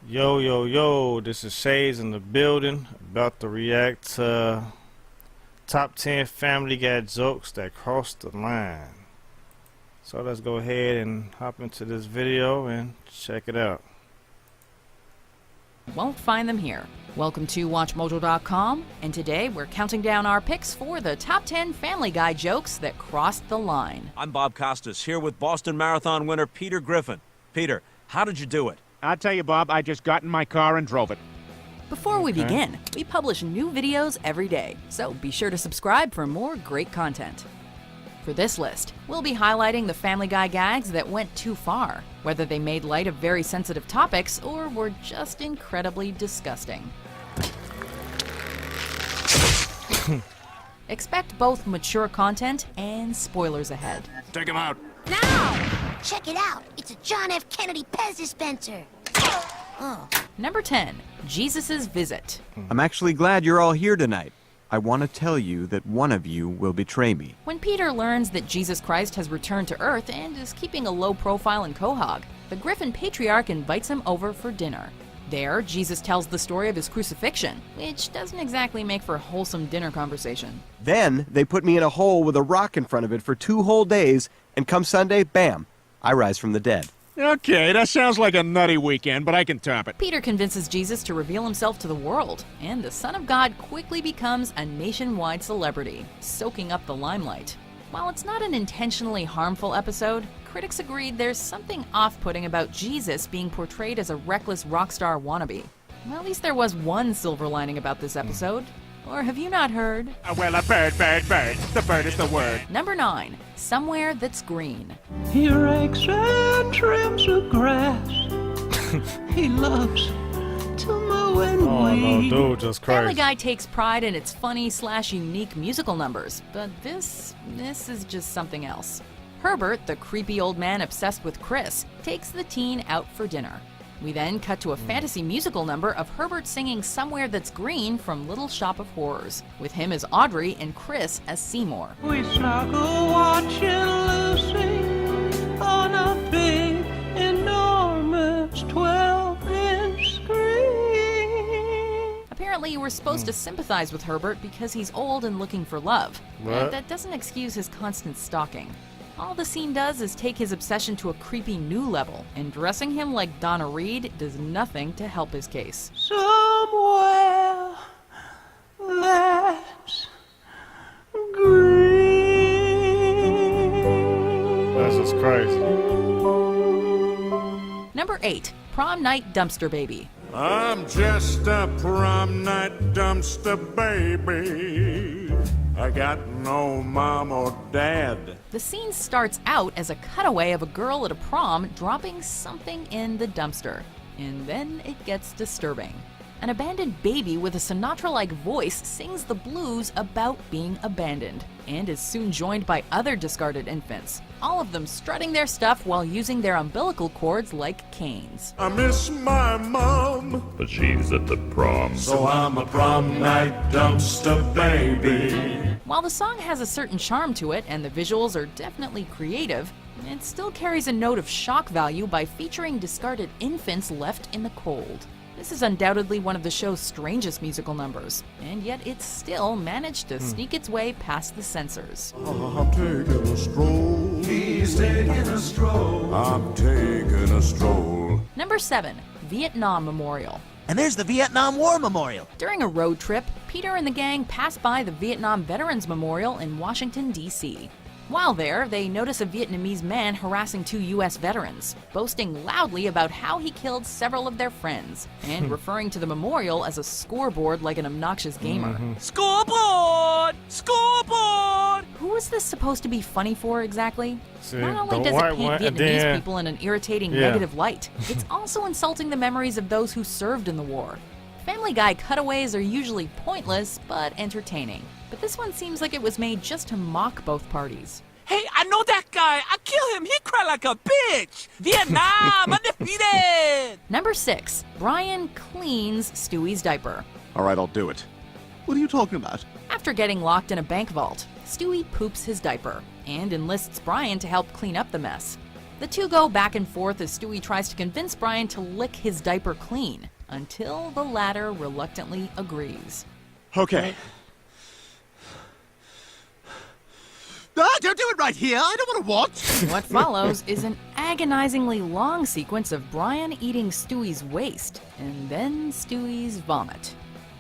Yo, yo, yo, this is Shades in the building, about to react to top 10 Family Guy jokes that crossed the line. So let's go ahead and hop into this video and check it out. Won't find them here. Welcome to WatchMojo.com, and today we're counting down our picks for the top 10 Family Guy jokes that crossed the line. I'm Bob Costas, here with Boston Marathon winner Peter Griffin. Peter, how did you do it? I'll tell you, Bob, I just got in my car and drove it. Before we begin, we publish new videos every day, so be sure to subscribe for more great content. For this list, we'll be highlighting the Family Guy gags that went too far, whether they made light of very sensitive topics or were just incredibly disgusting. Expect both mature content and spoilers ahead. Take him out. Now! Check it out. It's a John F. Kennedy Pez dispenser. Number 10, Jesus' Visit. I'm actually glad you're all here tonight. I want to tell you that one of you will betray me. When Peter learns that Jesus Christ has returned to Earth and is keeping a low profile in Quahog, the Griffin patriarch invites him over for dinner. There, Jesus tells the story of his crucifixion, which doesn't exactly make for a wholesome dinner conversation. Then they put me in a hole with a rock in front of it for 2 whole days, and come Sunday, bam, I rise from the dead. Okay, that sounds like a nutty weekend, but I can top it. Peter convinces Jesus to reveal himself to the world, and the Son of God quickly becomes a nationwide celebrity, soaking up the limelight. While it's not an intentionally harmful episode, critics agreed there's something off-putting about Jesus being portrayed as a reckless rock star wannabe. Well, at least there was one silver lining about this episode. Or have you not heard? Well, a bird. The bird is the word. Number 9, Somewhere That's Green. He rakes and trims the grass. He loves to mow and Oh no, weed. dude, just Family crazy. Guy takes pride in its funny/unique musical numbers, but this is just something else. Herbert, the creepy old man obsessed with Chris, takes the teen out for dinner. We then cut to a fantasy musical number of Herbert singing Somewhere That's Green from Little Shop of Horrors, with him as Audrey and Chris as Seymour. We snuggle watching Lucy on a big, enormous 12-inch screen. Apparently, you were supposed to sympathize with Herbert because he's old and looking for love. What? That doesn't excuse his constant stalking. All the scene does is take his obsession to a creepy new level, and dressing him like Donna Reed does nothing to help his case. Somewhere that's green. That's just crazy. Number 8, Prom Night Dumpster Baby. I'm just a prom night dumpster baby. I got no mom or dad. The scene starts out as a cutaway of a girl at a prom dropping something in the dumpster. And then it gets disturbing. An abandoned baby with a Sinatra-like voice sings the blues about being abandoned, and is soon joined by other discarded infants, all of them strutting their stuff while using their umbilical cords like canes. I miss my mom, But she's at the prom. so I'm a prom night dumpster baby. While the song has a certain charm to it and the visuals are definitely creative, it still carries a note of shock value by featuring discarded infants left in the cold. This is undoubtedly one of the show's strangest musical numbers, and yet it still managed to sneak its way past the censors. I'm taking a stroll. He's taking a stroll. I'm taking a stroll. Number 7, Vietnam Memorial. And there's the Vietnam War Memorial. During a road trip, Peter and the gang pass by the Vietnam Veterans Memorial in Washington, D.C. While there, they notice a Vietnamese man harassing 2 U.S. veterans, boasting loudly about how he killed several of their friends, and referring to the memorial as a scoreboard like an obnoxious gamer. Scoreboard! Scoreboard! Who is this supposed to be funny for exactly? See, Not only the does white it paint one, and Vietnamese then- people in an irritating Yeah. negative light, it's also insulting the memories of those who served in the war. Family Guy cutaways are usually pointless, but entertaining. But this one seems like it was made just to mock both parties. Hey, I know that guy. I kill him. He cried like a bitch. Vietnam, undefeated. Number 6, Brian cleans Stewie's diaper. All right, I'll do it. What are you talking about? After getting locked in a bank vault, Stewie poops his diaper and enlists Brian to help clean up the mess. The two go back and forth as Stewie tries to convince Brian to lick his diaper clean, until the latter reluctantly agrees. Okay. Don't do it right here. I don't want to watch. What follows is an agonizingly long sequence of Brian eating Stewie's waste, and then Stewie's vomit.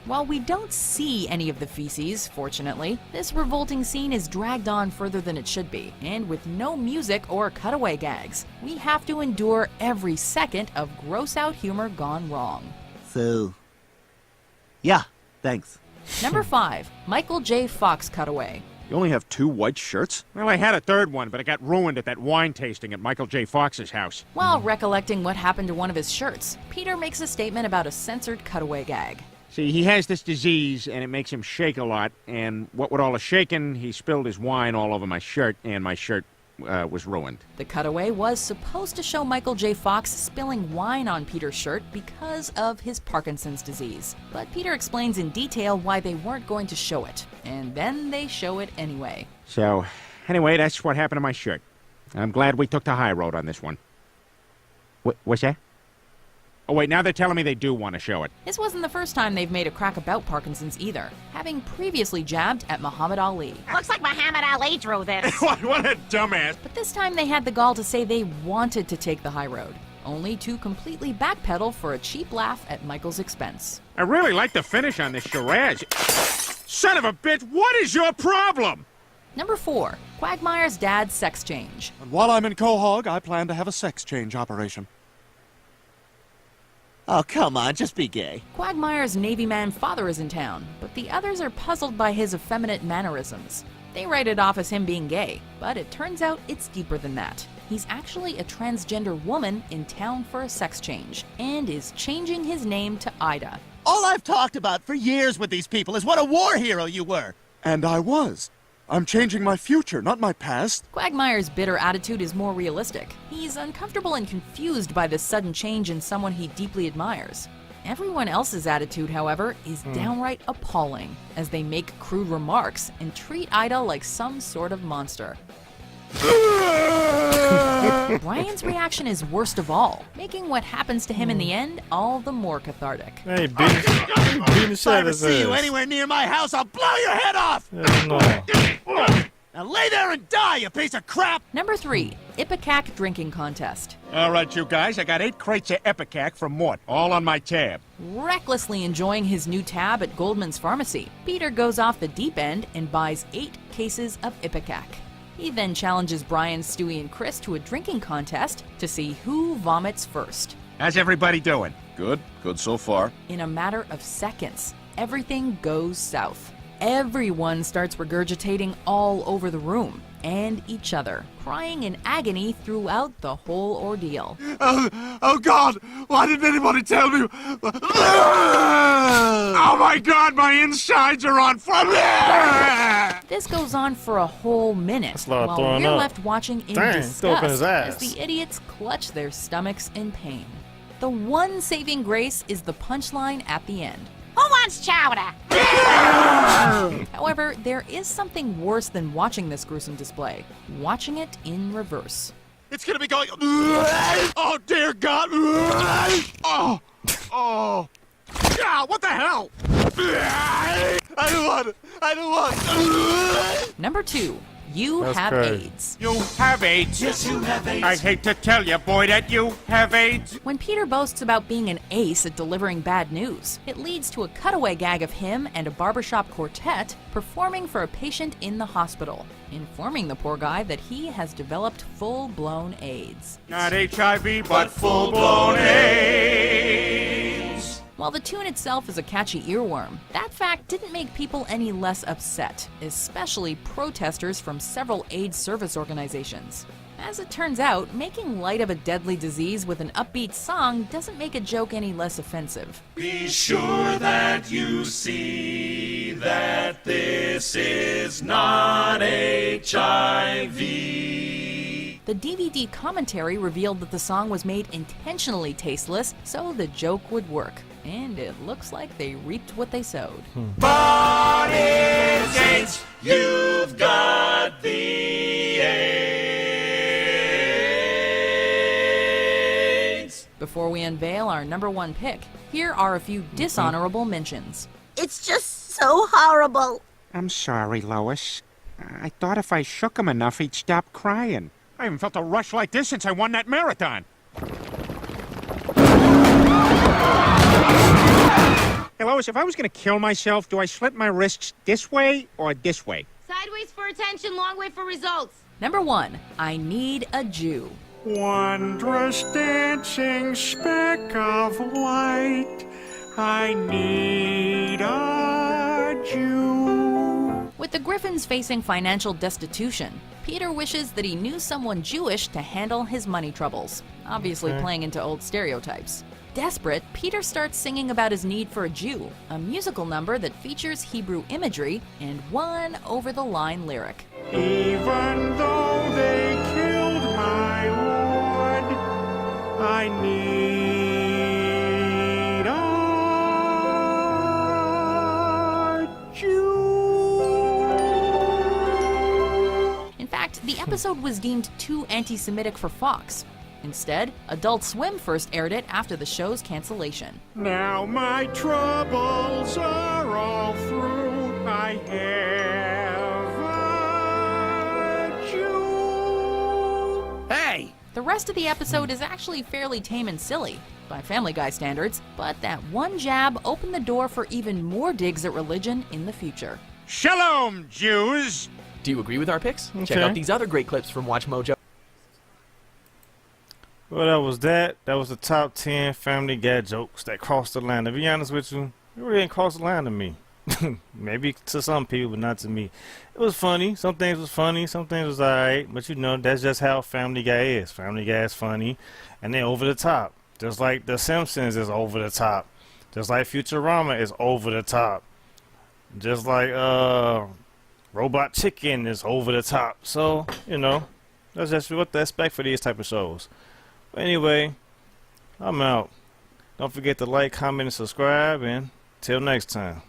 While we don't see any of the feces, fortunately, this revolting scene is dragged on further than it should be, and with no music or cutaway gags, we have to endure every second of gross-out humor gone wrong. So, yeah, thanks. Number 5, Michael J. Fox cutaway. You only have 2 white shirts? Well, I had a third one, but it got ruined at that wine tasting at Michael J. Fox's house. While recollecting what happened to one of his shirts, Peter makes a statement about a censored cutaway gag. See, he has this disease, and it makes him shake a lot, and what with all the shaking, he spilled his wine all over my shirt, and my shirt was ruined. The cutaway was supposed to show Michael J. Fox spilling wine on Peter's shirt because of his Parkinson's disease. But Peter explains in detail why they weren't going to show it, and then they show it anyway. So, anyway, that's what happened to my shirt. I'm glad we took the high road on this one. What's that? Oh, wait, now they're telling me they do want to show it. This wasn't the first time they've made a crack about Parkinson's either, having previously jabbed at Muhammad Ali. Looks like Muhammad Ali drew this. What a dumbass. But this time they had the gall to say they wanted to take the high road, only to completely backpedal for a cheap laugh at Michael's expense. I really like the finish on this charade. Son of a bitch, what is your problem? Number 4, Quagmire's dad's sex change. And while I'm in Quahog, I plan to have a sex change operation. Oh, come on, just be gay. Quagmire's Navy man father is in town, but the others are puzzled by his effeminate mannerisms. They write it off as him being gay, but it turns out it's deeper than that. He's actually a transgender woman in town for a sex change, and is changing his name to Ida. All I've talked about for years with these people is what a war hero you were. And I was. I'm changing my future, not my past. Quagmire's bitter attitude is more realistic. He's uncomfortable and confused by this sudden change in someone he deeply admires. Everyone else's attitude, however, is downright appalling, as they make crude remarks and treat Ida like some sort of monster. Brian's reaction is worst of all, making what happens to him in the end all the more cathartic. Hey, beating the If shit I out ever of see you anywhere near my house, I'll blow your head off! No. Now lay there and die, you piece of crap! Number 3, Ipecac drinking contest. All right, you guys, I got 8 crates of Epicac from Mort, all on my tab. Recklessly enjoying his new tab at Goldman's Pharmacy, Peter goes off the deep end and buys 8 cases of Ipecac. He then challenges Brian, Stewie, and Chris to a drinking contest to see who vomits first. How's everybody doing? Good so far. In a matter of seconds, everything goes south. Everyone starts regurgitating all over the room, and each other, crying in agony throughout the whole ordeal. Oh God! Why didn't anybody tell me? Oh my God, my insides are on fire! This goes on for a whole minute, That's a lot of while throwing we're up. left watching in Dang, throw up in his disgust as ass. the idiots clutch their stomachs in pain. The one saving grace is the punchline at the end. Who wants chowder? However, there is something worse than watching this gruesome display. Watching it in reverse. It's gonna be going. Oh dear God! Oh! Ah, what the hell? I don't want it. I don't want it. Number 2, you That's have crazy. AIDS. You have AIDS. Yes, you have AIDS. I hate to tell you, boy, that you have AIDS. When Peter boasts about being an ace at delivering bad news, it leads to a cutaway gag of him and a barbershop quartet performing for a patient in the hospital, informing the poor guy that he has developed full-blown AIDS. Not HIV, but full-blown AIDS. While the tune itself is a catchy earworm, that fact didn't make people any less upset, especially protesters from several AIDS service organizations. As it turns out, making light of a deadly disease with an upbeat song doesn't make a joke any less offensive. Be sure that you see that this is not HIV. The DVD commentary revealed that the song was made intentionally tasteless so the joke would work, and it looks like they reaped what they sowed. But it's AIDS, you've got the AIDS. Before we unveil our #1 pick, here are a few dishonorable mentions. It's just so horrible. I'm sorry, Lois. I thought if I shook him enough, he'd stop crying. I haven't felt a rush like this since I won that marathon. Hey, Lois, if I was going to kill myself, do I slit my wrists this way or this way? Sideways for attention, long way for results. #1, I Need a Jew. Wondrous dancing speck of light, I need a Jew. With the Griffins facing financial destitution, Peter wishes that he knew someone Jewish to handle his money troubles, obviously playing into old stereotypes. Desperate, Peter starts singing about his need for a Jew, a musical number that features Hebrew imagery and one over-the-line lyric. Even though they killed my Lord, I need a Jew. In fact, the episode was deemed too anti-Semitic for Fox. Instead, Adult Swim first aired it after the show's cancellation. Now my troubles are all through. I have a Jew. Hey! The rest of the episode is actually fairly tame and silly, by Family Guy standards, but that one jab opened the door for even more digs at religion in the future. Shalom, Jews! Do you agree with our picks? Check Okay. out these other great clips from WatchMojo. Well, that was that. That was the top 10 Family Guy jokes that crossed the line. To be honest with you, it really didn't cross the line to me. Maybe to some people, but not to me. It was funny. Some things was funny. Some things was alright. But you know, that's just how Family Guy is. Family Guy is funny, and they're over the top. Just like The Simpsons is over the top. Just like Futurama is over the top. Just like Robot Chicken is over the top. So, you know, that's just what to expect for these type of shows. But anyway, I'm out. Don't forget to like, comment, and subscribe, and till next time.